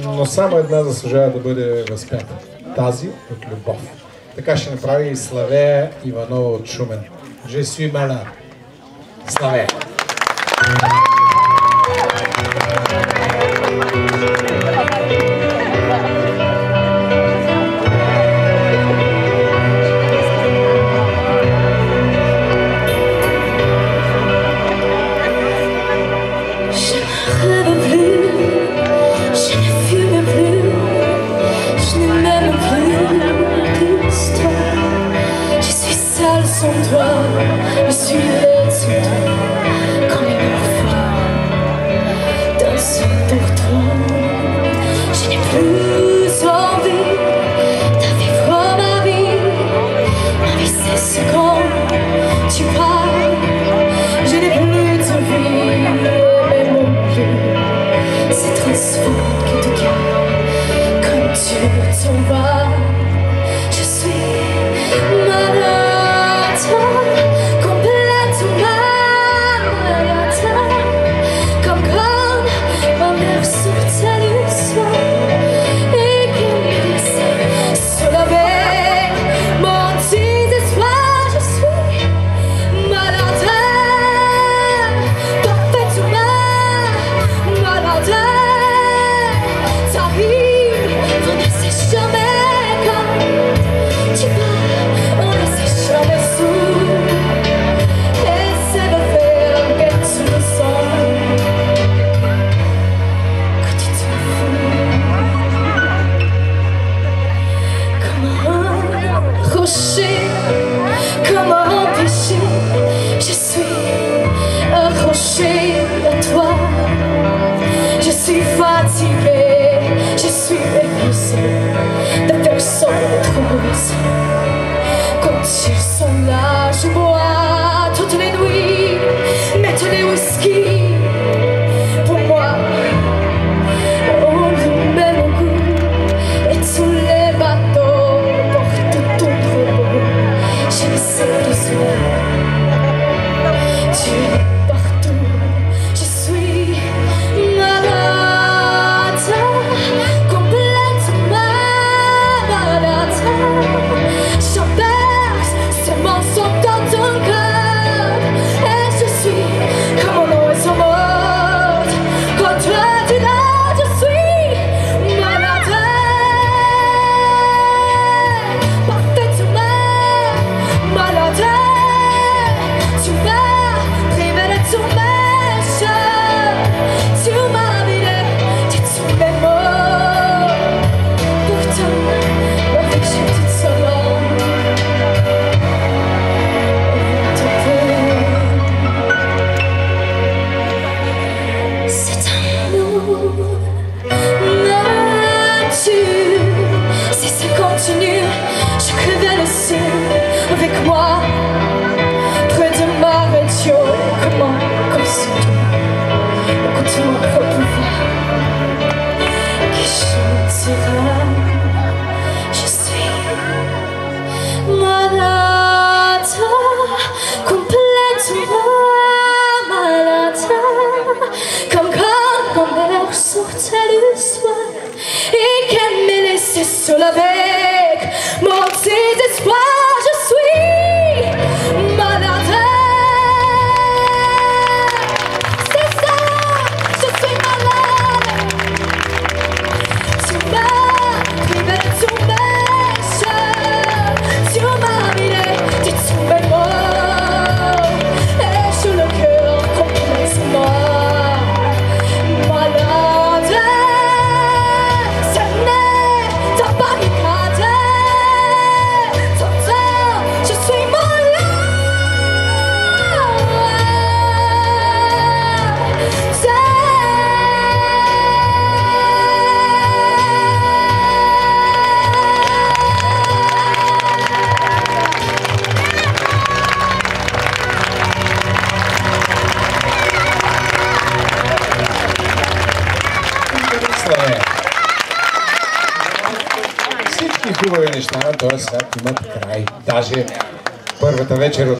но само една заслужава да бъде възпята. Тази от любов. Така ще направи и Славея Иванова от Шумен. Je suis malade. Славея! Sans toi, je suis laide sans toi, quand les morphines dansent pour toi. Je n'ai plus envie de vivre ma vie. Ma vie cesse quand tu pars. Je n'ai plus de vie, mais mon cœur se transforme que de cœur quand tu t'en vas. Je suis malade. Comment empêcher? Je suis accrochée à toi. Je suis fatiguée, je suis épuisée de personne trouveuse. Quand ils sont là, je bois toutes les nuits, mais tous les whisky pour moi. On loue même au goût et tous les bateaux portent ton troupeau. Je ne sais plus où tu es partout. Je suis malade, complètement malade. J'en perce ce morceau dans ton cœur. Et je suis comme un oiseau mort. Quand toi tu l'as, je suis malade, parfaitement malade. Tu m'as privé de tous mes chats. Tu m'as vidé de tous mes mots. Pourtant, ma vie je te sors. C'est un amour nature. Si ça continue, je crèverai le ciel avec moi. Près de ma radio, comment construire? Écoute-moi pour pouvoir qui chantera. Je suis malade, complètement malade. Comme quand ma mère sortait le soir et qu'elle me laissait seule avec mon désespoir. Je suis malade. C'est ça, je suis malade. Tu m'as privé de tous mes chats. Tu m'as vidé de tous mes mots. Et j'ai le cœur complètement malade. Ce n'est ta barricade. T'entends, je suis malade. Славея! Всички хубави неща на този свят имат край. Даже първата вечер от